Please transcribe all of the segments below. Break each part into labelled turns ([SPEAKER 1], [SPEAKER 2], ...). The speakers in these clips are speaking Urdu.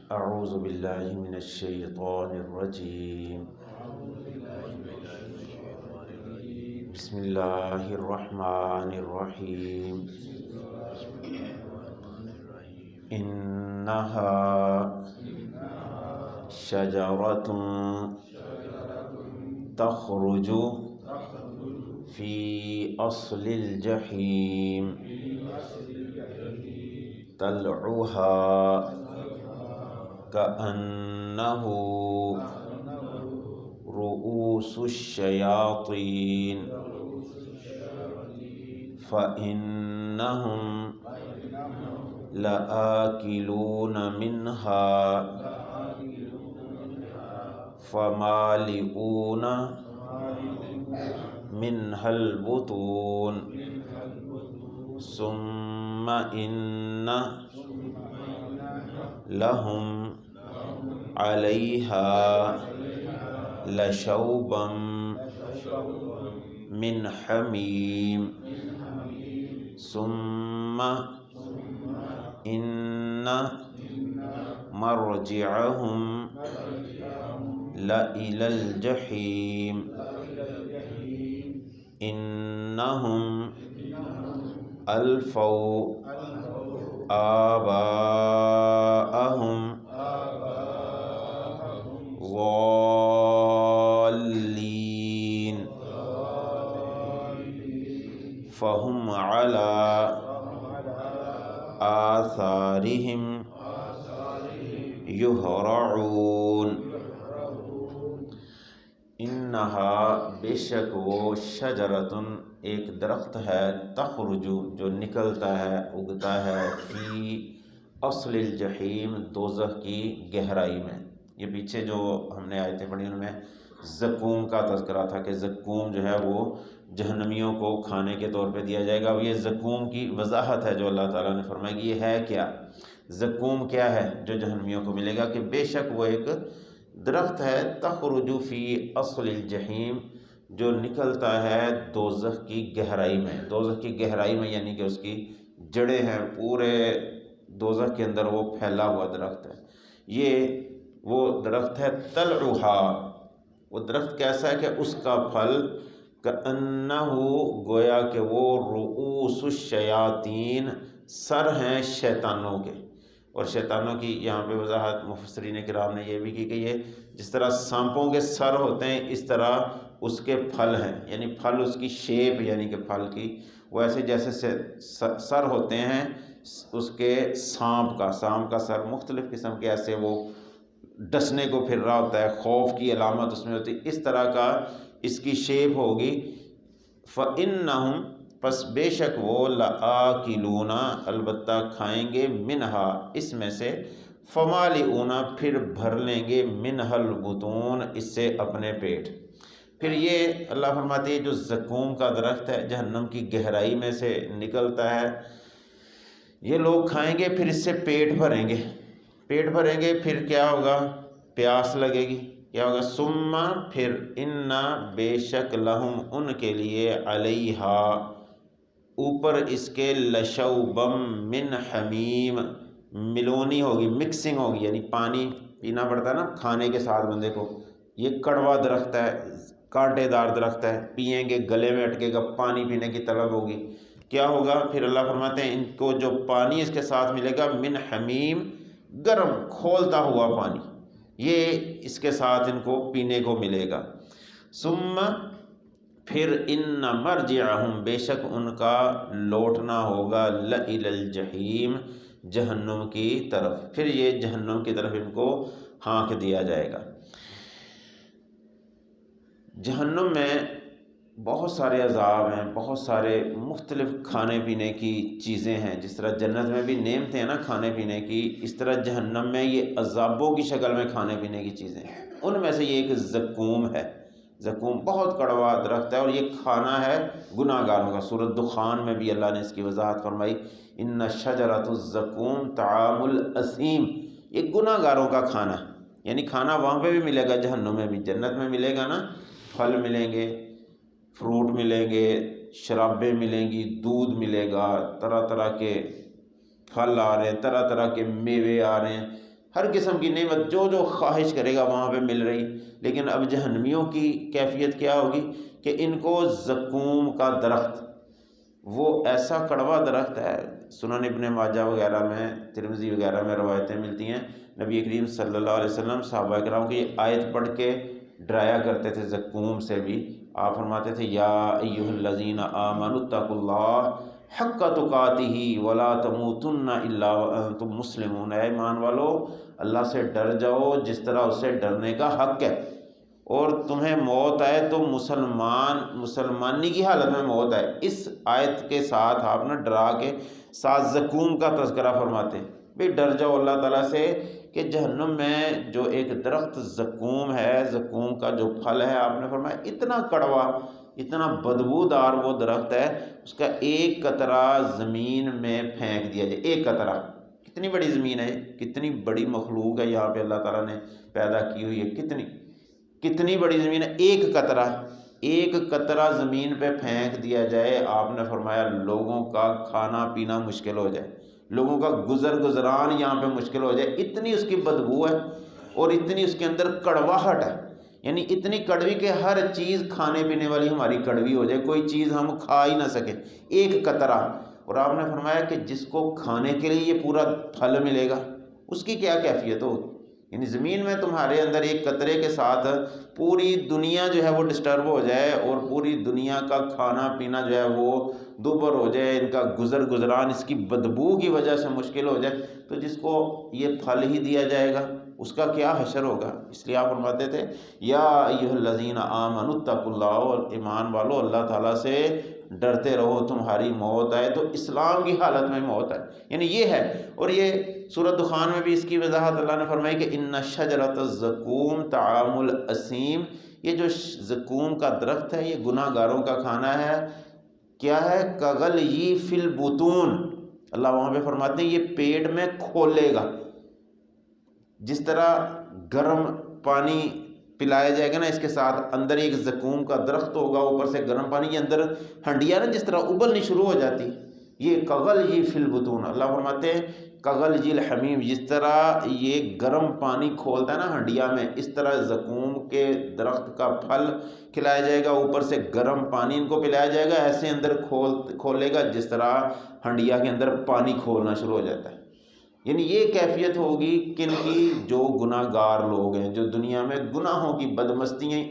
[SPEAKER 1] اعوذ باللہ من الشیطان الرجیم بسم اللہ الرحمن الرحیم انہا شجرۃ تخرج فی اصل الجحیم طلعها كأنه رؤوس الشياطين فإنهم لآكلون منها فمالئون منها البطون ثم إن لهم عليها لشوبا من حميم ثم إن مرجعهم لإلى الجحيم إنهم ألفوا آباءهم ضالين فهم على آثارهم يهرعون انہا بے شک وہ شجرتن ایک درخت ہے تخرج جو نکلتا ہے اگتا ہے فی اصل الجحیم دوزخ کی گہرائی میں. یہ پیچھے جو ہم نے آیتیں پڑھی ان میں زقوم کا تذکرہ تھا کہ زقوم جو ہے وہ جہنمیوں کو کھانے کے طور پہ دیا جائے گا. یہ زقوم کی وضاحت ہے جو اللہ تعالیٰ نے فرمایا کہ یہ ہے کیا زقوم کیا ہے جو جہنمیوں کو ملے گا کہ بے شک وہ ایک درخت ہے تخرج فی اصل الجحیم جو نکلتا ہے دوزخ کی گہرائی میں. دوزخ کی گہرائی میں یعنی کہ اس کی جڑیں ہیں پورے دوزخ کے اندر وہ پھیلا ہوا درخت ہے. یہ وہ درخت ہے طلعها. وہ درخت کیسا ہے کہ اس کا پھل کأنہ گویا کہ وہ رؤوس الشیاطین سر ہیں شیطانوں کے. اور شیطانوں کی یہاں پہ وضاحت مفسرین کرام نے یہ بھی کی کہ یہ جس طرح سانپوں کے سر ہوتے ہیں اس طرح اس کے پھل ہیں. یعنی پھل اس کی شیپ یعنی کہ پھل کی وہ ایسے جیسے سر ہوتے ہیں اس کے سانپ کا سر مختلف قسم کے ایسے وہ ڈسنے کو پھر رہا ہوتا ہے خوف کی علامت اس میں ہوتی ہے اس طرح کا اس کی شیپ ہوگی. فَإِنَّهُمْ پس بے شک وہ لآکلون البتہ کھائیں گے منہا اس میں سے فمالئون پھر بھر لیں گے منہا البطون اس سے اپنے پیٹ. پھر یہ اللہ فرماتے ہیں جو زقوم کا درخت ہے جہنم کی گہرائی میں سے نکلتا ہے یہ لوگ کھائیں گے پھر اس سے پیٹ بھریں گے پھر کیا ہوگا پیاس لگے گی کیا ہوگا ثم پھر ان بے شک لہم ان کے لیے علیہا اوپر اس کے لشوبم من حمیم ملونی ہوگی مکسنگ ہوگی یعنی پانی پینا پڑتا ہے نا کھانے کے ساتھ بندے کو. یہ کڑوا درخت ہے کانٹے دار درخت ہے پئیں گے گلے میں اٹکے گا پانی پینے کی طلب ہوگی. کیا ہوگا پھر اللہ فرماتے ہیں ان کو جو پانی اس کے ساتھ ملے گا من حمیم گرم کھولتا ہوا پانی یہ اس کے ساتھ ان کو پینے کو ملے گا. ثم پھر ان مرجعہم بے شک ان کا لوٹنا ہوگا لإلی الجحیم جہنم کی طرف. پھر یہ جہنم کی طرف ان کو ہانک دیا جائے گا. جہنم میں بہت سارے عذاب ہیں بہت سارے مختلف کھانے پینے کی چیزیں ہیں. جس طرح جنت میں بھی نعمتیں ہیں نا کھانے پینے کی اس طرح جہنم میں یہ عذابوں کی شکل میں کھانے پینے کی چیزیں ہیں. ان میں سے یہ ایک زقوم ہے. زقوم بہت کڑوا درخت ہے اور یہ کھانا ہے گناہ گاروں کا. سورۃ دخان میں بھی اللہ نے اس کی وضاحت فرمائی ان شجرۃ الزقوم طعام الاثیم. یہ گناہ گاروں کا کھانا ہے یعنی کھانا وہاں پہ بھی ملے گا جہنم میں بھی. جنت میں ملے گا نا پھل ملیں گے فروٹ ملیں گے شرابیں ملیں گی دودھ ملے گا طرح طرح کے پھل آ رہے ہیں، طرح طرح کے میوے آ رہے ہیں، ہر قسم کی نعمت جو جو خواہش کرے گا وہاں پہ مل رہی۔ لیکن اب جہنمیوں کی کیفیت کیا ہوگی کہ ان کو زقوم کا درخت، وہ ایسا کڑوا درخت ہے، سنن ابن ماجہ وغیرہ میں، ترمذی وغیرہ میں روایتیں ملتی ہیں، نبی کریم صلی اللہ علیہ وسلم صحابہ کرام کی یہ آیت پڑھ کے ڈرایا کرتے تھے زقوم سے بھی۔ آپ فرماتے تھے یا ایھا الذین آمنوا اتقوا اللہ حق تقاتہ ولا تموتن الا وانتم مسلمون، اے ایمان والو اللہ سے ڈر جاؤ جس طرح اس سے ڈرنے کا حق ہے، اور تمہیں موت آئے تو مسلمانی کی حالت میں موت آئے۔ اس آیت کے ساتھ آپ نے ڈرا کے ساتھ زقوم کا تذکرہ فرماتے ہیں، بھئی ڈر جاؤ اللہ تعالیٰ سے کہ جہنم میں جو ایک درخت زقوم ہے، زقوم کا جو پھل ہے، آپ نے فرمایا اتنا کڑوا، اتنا بدبودار وہ درخت ہے، اس کا ایک قطرہ زمین میں پھینک دیا جائے، ایک قطرہ۔ کتنی بڑی زمین ہے، کتنی بڑی مخلوق ہے یہاں پہ اللہ تعالیٰ نے پیدا کی ہوئی ہے، کتنی بڑی زمین ہے، ایک قطرہ زمین پہ پھینک دیا جائے، آپ نے فرمایا لوگوں کا کھانا پینا مشکل ہو جائے، لوگوں کا گزران یہاں پہ مشکل ہو جائے، اتنی اس کی بدبو ہے اور اتنی اس کے اندر کڑواہٹ ہے، یعنی اتنی کڑوی کہ ہر چیز کھانے پینے والی ہماری کڑوی ہو جائے، کوئی چیز ہم کھا ہی نہ سکیں، ایک قطرہ۔ اور آپ نے فرمایا کہ جس کو کھانے کے لیے یہ پورا پھل ملے گا اس کی کیا کیفیت ہوگی، یعنی زمین میں تمہارے اندر ایک قطرے کے ساتھ پوری دنیا جو ہے وہ ڈسٹرب ہو جائے، اور پوری دنیا کا کھانا پینا جو ہے وہ دوبر ہو جائے، ان کا گزران اس کی بدبو کی وجہ سے مشکل ہو جائے، تو جس کو یہ پھل ہی دیا جائے گا اس کا کیا حشر ہوگا۔ اس لیے آپ فرماتے تھے یا ایھا الذین آمنوا اتقوا اللہ، اور ایمان والو اللہ تعالیٰ سے ڈرتے رہو، تمہاری موت آئے تو اسلام کی حالت میں موت آئے، یعنی یہ ہے۔ اور یہ سورۃ دخان میں بھی اس کی وضاحت اللہ نے فرمائی کہ ان شجرۃ الزقوم طعام الاسیم، یہ جو زقوم کا درخت ہے یہ گناہ گاروں کا کھانا ہے، کیا ہے، کغلی فی البطون، اللہ وہاں پہ فرماتے ہیں یہ پیٹ میں کھولے گا، جس طرح گرم پانی پلایا جائے گا نا، اس کے ساتھ اندر ایک زقوم کا درخت ہوگا، اوپر سے گرم پانی، یہ اندر ہنڈیاں نا جس طرح ابلنی شروع ہو جاتی، یہ کغلی فی البطون، اللہ فرماتے ہیں کغلی الحمیم، جس طرح یہ گرم پانی کھولتا ہے نا ہنڈیا میں، اس طرح زقوم کے درخت کا پھل کھلایا جائے گا، اوپر سے گرم پانی ان کو پلایا جائے گا، ایسے اندر کھولے گا جس طرح ہنڈیا کے اندر پانی کھولنا شروع ہو جاتا ہے۔ یعنی یہ کیفیت ہوگی کن کی، جو گناہ گار لوگ ہیں، جو دنیا میں گناہوں کی بدمستیاں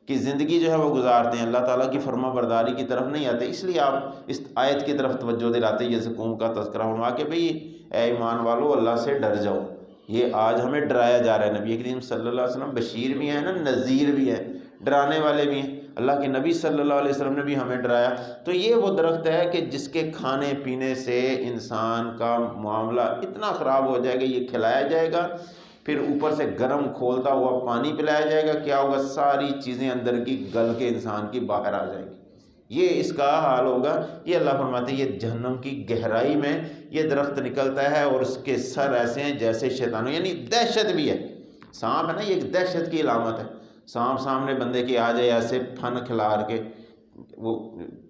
[SPEAKER 1] کی زندگی جو ہے وہ گزارتے ہیں، اللہ تعالیٰ کی فرما برداری کی طرف نہیں آتے۔ اس لیے آپ اس آیت کی طرف توجہ دلاتے ہیں، یہ زقوم کا تذکرہ فرما کے بھئی اے ایمان والو اللہ سے ڈر جاؤ، یہ آج ہمیں ڈرایا جا رہا ہے۔ نبی کریم صلی اللہ علیہ وسلم بشیر بھی ہیں نا، نذیر بھی ہیں، ڈرانے والے بھی ہیں، اللہ کے نبی صلی اللہ علیہ وسلم نے بھی ہمیں ڈرایا۔ تو یہ وہ درخت ہے کہ جس کے کھانے پینے سے انسان کا معاملہ اتنا خراب ہو جائے گا، یہ کھلایا جائے گا، پھر اوپر سے گرم کھولتا ہوا پانی پلایا جائے گا، کیا ہوگا، ساری چیزیں اندر کی گل کے انسان کی باہر آ جائیں گی، یہ اس کا حال ہوگا۔ یہ اللہ فرماتے ہیں یہ جہنم کی گہرائی میں یہ درخت نکلتا ہے، اور اس کے سر ایسے ہیں جیسے شیطانوں، یعنی دہشت بھی ہے، سانپ ہے نا، یہ ایک دہشت کی علامت ہے، سانپ سامنے بندے کے آ جائے ایسے پھن کھلار کے، وہ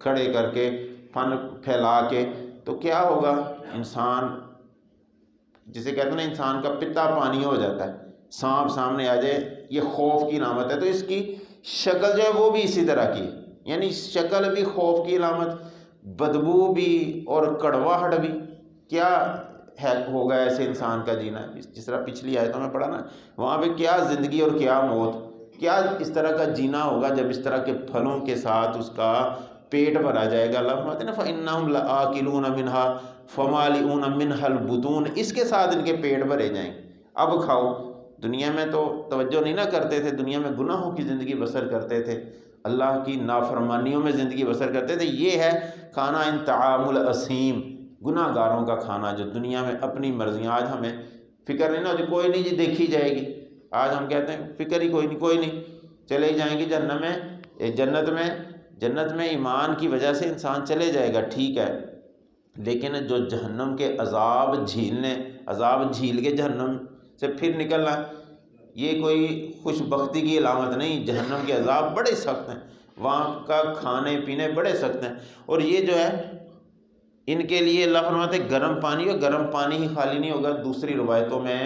[SPEAKER 1] کھڑے کر کے پھن پھیلا کے، تو کیا ہوگا، انسان جسے کہتے ہیں نا انسان کا پتا پانی ہو جاتا ہے، سانپ سامنے آ جائے، یہ خوف کی علامت ہے۔ تو اس کی شکل جو ہے وہ بھی اسی طرح کی، یعنی شکل بھی خوف کی علامت، بدبو بھی اور کڑواہٹ بھی، کیا ہے ہوگا ایسے انسان کا جینا، جس طرح پچھلی آیتوں میں پڑھا نا، وہاں پہ کیا زندگی اور کیا موت، کیا اس طرح کا جینا ہوگا جب اس طرح کے پھلوں کے ساتھ اس کا پیٹ بھرا جائے گا۔ اللہ فرماتے ہیں نا فَإِنَّهُمْ لَآكِلُونَ مِنْهَا فَمَالِئُونَ مِنْهَا الْبُطُونَ، اس کے ساتھ ان کے پیٹ بھرے جائیں، اب کھاؤ۔ دنیا میں تو توجہ نہیں نہ کرتے تھے، دنیا میں گناہوں کی زندگی بسر کرتے تھے، اللہ کی نافرمانیوں میں زندگی بسر کرتے تھے، یہ ہے کھانا ان طعام الاسیم، گناہ گاروں کا کھانا، جو دنیا میں اپنی مرضیاں، آج ہمیں فکر نہیں نہ ہوتی، کوئی نہیں جی دیکھی جائے گی، آج ہم کہتے ہیں فکر ہی کوئی نہیں، چلے ہی جائیں گے جنت میں ایمان کی وجہ سے انسان چلے جائے گا، ٹھیک ہے، لیکن جو جہنم کے عذاب جھیل کے جہنم سے پھر نکلنا، یہ کوئی خوش بختی کی علامت نہیں، جہنم کے عذاب بڑے سخت ہیں، وہاں کا کھانے پینے بڑے سخت ہیں، اور یہ جو ہے ان کے لیے اللہ فرماتے ہیں گرم پانی، اور گرم پانی ہی خالی نہیں ہوگا، دوسری روایتوں میں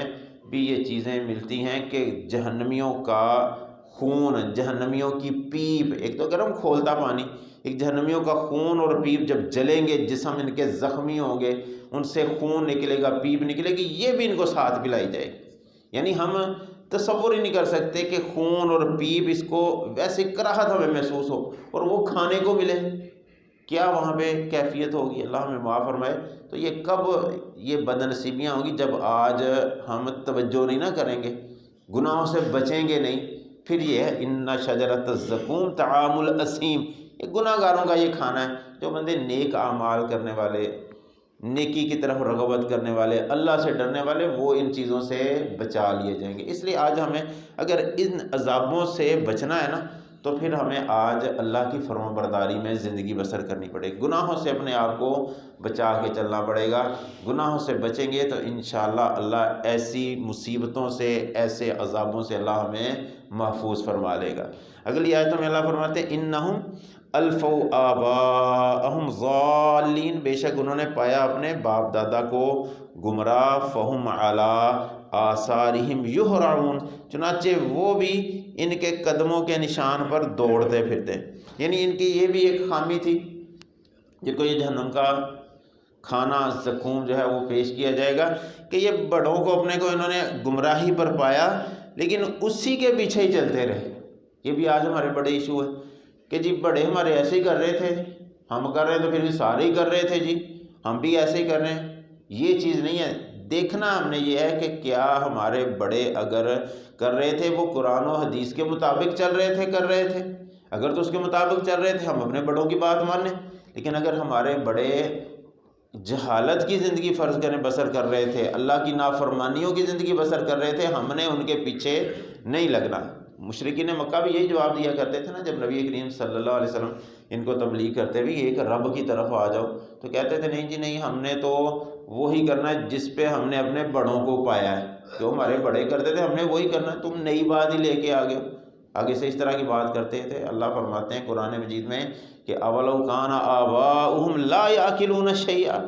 [SPEAKER 1] بھی یہ چیزیں ملتی ہیں کہ جہنمیوں کا خون، جہنمیوں کی پیپ، ایک تو گرم کھولتا پانی، ایک جہنمیوں کا خون اور پیپ جب جلیں گے، جسم ان کے زخمی ہوں گے، ان سے خون نکلے گا، پیپ نکلے گی، یہ بھی ان کو ساتھ پلائی جائے گی۔ یعنی ہم تصور ہی نہیں کر سکتے کہ خون اور پیپ، اس کو ویسے کراہت ہمیں محسوس ہو اور وہ کھانے کو ملے، کیا وہاں پہ کیفیت ہوگی، اللہ ہمیں معاف فرمائے۔ تو یہ کب یہ بد نصیبیاں ہوں گی؟ جب آج ہم توجہ نہیں نہ کریں گے، گناہوں سے بچیں گے نہیں، پھر یہ ہے ان شجرۃ الزقوم طعام الاثیم، یہ گناہ گاروں کا یہ کھانا ہے۔ جو بندے نیک اعمال کرنے والے، نیکی کی طرف رغبت کرنے والے، اللہ سے ڈرنے والے، وہ ان چیزوں سے بچا لیے جائیں گے۔ اس لیے آج ہمیں اگر ان عذابوں سے بچنا ہے نا، تو پھر ہمیں آج اللہ کی فرما برداری میں زندگی بسر کرنی پڑے گی، گناہوں سے اپنے آپ کو بچا کے چلنا پڑے گا۔ گناہوں سے بچیں گے تو انشاءاللہ اللہ ایسی مصیبتوں سے، ایسے عذابوں سے اللہ ہمیں محفوظ فرما لے گا۔ اگلی آیتوں میں اللہ فرماتے ہیں انہم الفوا آباءہم ضالین، بے شک انہوں نے پایا اپنے باپ دادا کو گمراہ، فہم علی آثارہم یہرعون، چنانچہ وہ بھی ان کے قدموں کے نشان پر دوڑتے پھرتے۔ یعنی ان کی یہ بھی ایک خامی تھی، جن کو یہ جہنم کا کھانا زقوم جو ہے وہ پیش کیا جائے گا، کہ یہ بڑوں کو اپنے کو انہوں نے گمراہی پر پایا، لیکن اسی کے پیچھے ہی چلتے رہے۔ یہ بھی آج ہمارے بڑے ایشو ہے کہ جی بڑے ہمارے ایسے ہی کر رہے تھے، ہم کر رہے ہیں تو پھر بھی سارے ہی کر رہے تھے، جی ہم بھی ایسے ہی کر رہے ہیں۔ یہ چیز نہیں ہے، دیکھنا ہم نے یہ ہے کہ کیا ہمارے بڑے اگر کر رہے تھے وہ قرآن و حدیث کے مطابق چل رہے تھے، کر رہے تھے، اگر تو اس کے مطابق چل رہے تھے ہم اپنے بڑوں کی بات مانیں، لیکن اگر ہمارے بڑے جہالت کی زندگی فرض کریں بسر کر رہے تھے، اللہ کی نافرمانیوں کی زندگی بسر کر رہے تھے، ہم نے ان کے پیچھے نہیں لگنا۔ مشرکین مکہ بھی یہی جواب دیا کرتے تھے نا، جب نبی کریم صلی اللہ علیہ وسلم ان کو تبلیغ کرتے بھی ایک رب کی طرف آ جاؤ، تو کہتے تھے نہیں جی نہیں، ہم نے تو وہی کرنا ہے جس پہ ہم نے اپنے بڑوں کو پایا ہے، جو ہمارے بڑے کرتے تھے ہم نے وہی کرنا ہے، تم نئی بات ہی لے کے آگے ہو، آگے سے اس طرح کی بات کرتے تھے۔ اللہ فرماتے ہیں قرآن مجید میں کہ اولو کان آباؤہم لا یاکلون شیئا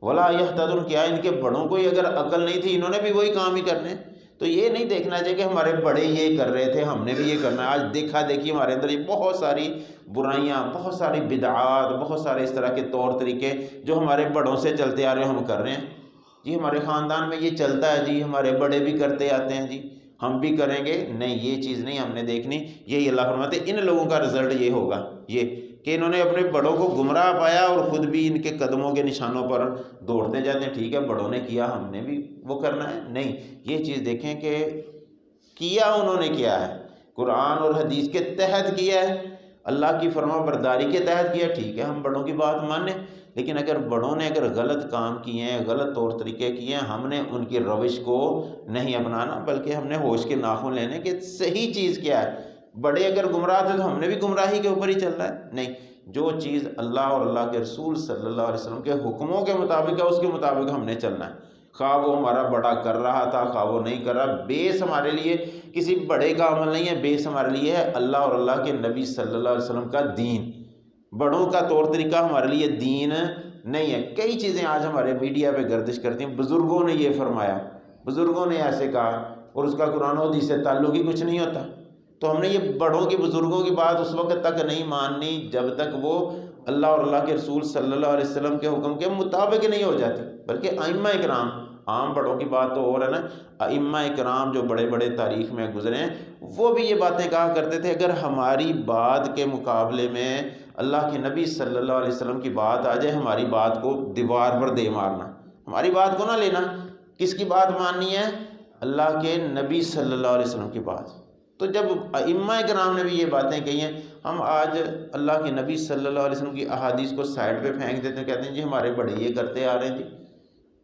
[SPEAKER 1] ولا یہتدون، کیا ان کے بڑوں کو ہی اگر عقل نہیں تھی، انہوں نے بھی وہی کام ہی کرنے۔ تو یہ نہیں دیکھنا چاہیے کہ ہمارے بڑے یہ کر رہے تھے ہم نے بھی یہ کرنا ہے۔ آج دیکھا دیکھی ہمارے اندر یہ بہت ساری برائیاں، بہت ساری بدعات، بہت سارے اس طرح کے طور طریقے جو ہمارے بڑوں سے چلتے آ رہے ہیں ہم کر رہے ہیں۔ جی ہمارے خاندان میں یہ چلتا ہے، جی ہمارے بڑے بھی کرتے آتے ہیں، جی ہم بھی کریں گے، نہیں یہ چیز نہیں ہم نے دیکھنی۔ یہی اللہ فرماتے ہیں ان لوگوں کا رزلٹ یہ ہوگا، یہ کہ انہوں نے اپنے بڑوں کو گمراہ پایا اور خود بھی ان کے قدموں کے نشانوں پر دوڑتے جاتے ہیں۔ ٹھیک ہے بڑوں نے کیا ہم نے بھی وہ کرنا ہے، نہیں، یہ چیز دیکھیں کہ کیا انہوں نے کیا ہے، قرآن اور حدیث کے تحت کیا ہے، اللہ کی فرما برداری کے تحت کیا، ٹھیک ہے ہم بڑوں کی بات مانیں، لیکن اگر بڑوں نے اگر غلط کام کیے ہیں، غلط طور طریقے کیے ہیں، ہم نے ان کی روش کو نہیں اپنانا، بلکہ ہم نے ہوش کے ناخن لینے کہ صحیح چیز کیا ہے۔ بڑے اگر گمراہ تھے تو ہم نے بھی گمراہی کے اوپر ہی چل رہا ہے، نہیں، جو چیز اللہ اور اللہ کے رسول صلی اللہ علیہ وسلم کے حکموں کے مطابق ہے اس کے مطابق ہم نے چلنا ہے، خواہ وہ ہمارا بڑا کر رہا تھا خواہ وہ نہیں کر رہا۔ بیس ہمارے لیے کسی بڑے کا عمل نہیں ہے، بیس ہمارے لیے ہے اللہ اور اللہ کے نبی صلی اللہ علیہ وسلم کا دین۔ بڑوں کا طور طریقہ ہمارے لیے دین نہیں ہے۔ کئی چیزیں آج ہمارے میڈیا پہ گردش کرتی ہیں، بزرگوں نے یہ فرمایا، بزرگوں نے ایسے کہا، اور اس کا قرآن و حدیث سے تعلق ہی کچھ نہیں ہوتا۔ تو ہم نے یہ بڑوں کی بزرگوں کی بات اس وقت تک نہیں ماننی جب تک وہ اللہ اور اللہ کے رسول صلی اللہ علیہ وسلم کے حکم کے مطابق نہیں ہو جاتی، بلکہ ائمہ کرام، عام بڑوں کی بات تو اور ہے نا، ائمہ کرام جو بڑے بڑے تاریخ میں گزرے ہیں وہ بھی یہ باتیں کہا کرتے تھے، اگر ہماری بات کے مقابلے میں اللہ کے نبی صلی اللہ علیہ وسلم کی بات آ جائے، ہماری بات کو دیوار پر دے مارنا، ہماری بات کو نہ لینا۔ کس کی بات ماننی ہے؟ اللہ کے نبی صلی اللہ علیہ وسلم کی بات۔ تو جب ائمہ کرام نے بھی یہ باتیں کہی ہیں، ہم آج اللہ کے نبی صلی اللہ علیہ وسلم کی احادیث کو سائڈ پہ پھینک دیتے ہیں، کہتے ہیں جی ہمارے بڑے یہ کرتے آ رہے ہیں، جی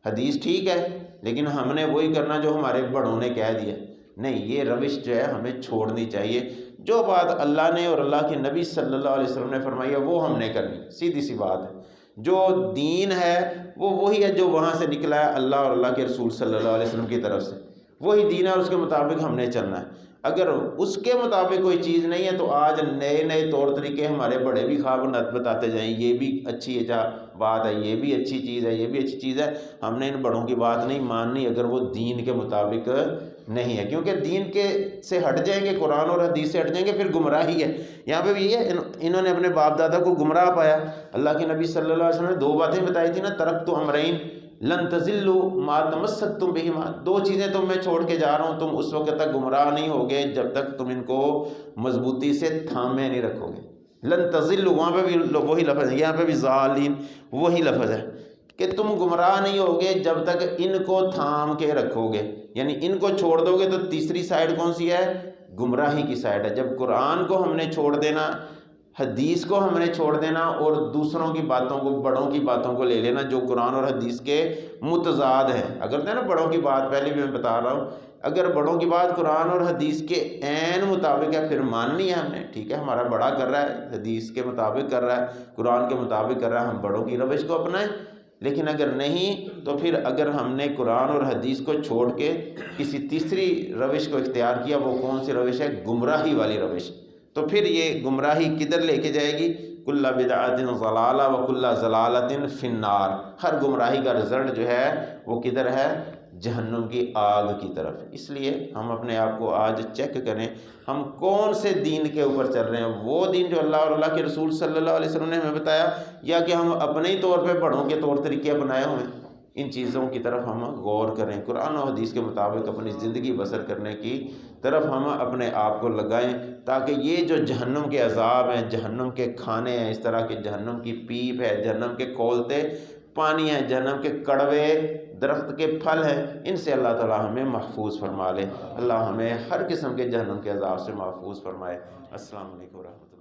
[SPEAKER 1] حدیث ٹھیک ہے لیکن ہم نے وہی کرنا جو ہمارے بڑوں نے کہہ دیا۔ نہیں، یہ روش جو ہے ہمیں چھوڑنی چاہیے، جو بات اللہ نے اور اللہ کے نبی صلی اللہ علیہ وسلم نے فرمائی ہے وہ ہم نے کرنی، سیدھی سی بات ہے۔ جو دین ہے وہ وہی ہے جو وہاں سے نکلا ہے اللہ اور اللہ کے رسول صلی اللہ علیہ وسلم کی طرف سے، وہی دین ہے اور اس کے مطابق ہم نے چلنا ہے۔ اگر اس کے مطابق کوئی چیز نہیں ہے تو آج نئے نئے طور طریقے ہمارے بڑے بھی خواب بتاتے جائیں، یہ بھی اچھی بات ہے، یہ بھی اچھی چیز ہے، یہ بھی اچھی چیز ہے، ہم نے ان بڑوں کی بات نہیں ماننی اگر وہ دین کے مطابق نہیں ہے، کیونکہ دین کے سے ہٹ جائیں گے، قرآن اور حدیث سے ہٹ جائیں گے، پھر گمراہی ہے۔ یہاں پہ بھی یہ ہے، انہوں نے اپنے باپ دادا کو گمراہ پایا۔ اللہ کے نبی صلی اللہ علیہ وسلم نے دو باتیں بتائی تھی نا، ترکت امرین لن تضلوا ما تمسکتم بہما، دو چیزیں تم میں چھوڑ کے جا رہا ہوں، تم اس وقت تک گمراہ نہیں ہوگے جب تک تم ان کو مضبوطی سے تھامے نہیں رکھو گے۔ لن تضلوا، وہاں پہ بھی وہی لفظ ہے، یہاں پہ بھی ضالین وہی لفظ ہے کہ تم گمراہ نہیں ہوگے جب تک ان کو تھام کے رکھو گے، یعنی ان کو چھوڑ دو گے تو تیسری سائڈ کون سی ہے؟ گمراہی کی سائڈ ہے۔ جب قرآن کو ہم نے چھوڑ دینا، حدیث کو ہم نے چھوڑ دینا اور دوسروں کی باتوں کو، بڑوں کی باتوں کو لے لینا جو قرآن اور حدیث کے متضاد ہیں۔ اگر نا بڑوں کی بات پہلے بھی میں بتا رہا ہوں، اگر بڑوں کی بات قرآن اور حدیث کے عین مطابق ہے پھر ماننی ہے ہم نے، ٹھیک ہے، ہمارا بڑا کر رہا ہے، حدیث کے مطابق کر رہا ہے، قرآن کے مطابق کر رہا ہے، ہم بڑوں کی روش کو اپنائیں۔ لیکن اگر نہیں تو پھر اگر ہم نے قرآن اور حدیث کو چھوڑ کے کسی تیسری روش کو اختیار کیا، وہ کون سی روش ہے؟ گمراہی والی روش، تو پھر یہ گمراہی کدھر لے کے جائے گی؟ کل بدعۃ ضلالہ وکل ضلالۃ فی النار، ہر گمراہی کا رزلٹ جو ہے وہ کدھر ہے؟ جہنم کی آگ کی طرف۔ اس لیے ہم اپنے آپ کو آج چیک کریں ہم کون سے دین کے اوپر چل رہے ہیں، وہ دین جو اللہ اور اللہ کے رسول صلی اللہ علیہ وسلم نے ہمیں بتایا، یا کہ ہم اپنے ہی طور پہ بڑوں کے طور طریقے اپنائے ہوئے ہیں۔ ان چیزوں کی طرف ہم غور کریں، قرآن و حدیث کے مطابق اپنی زندگی بسر کرنے کی طرف ہم اپنے آپ کو لگائیں، تاکہ یہ جو جہنم کے عذاب ہیں، جہنم کے کھانے ہیں، اس طرح کے جہنم کی پیپ ہے، جہنم کے کھولتے پانی ہیں، جہنم کے کڑوے درخت کے پھل ہیں، ان سے اللہ تعالی ہمیں محفوظ فرما لے۔ اللہ ہمیں ہر قسم کے جہنم کے عذاب سے محفوظ فرمائے۔ السلام علیکم ورحمۃ اللہ۔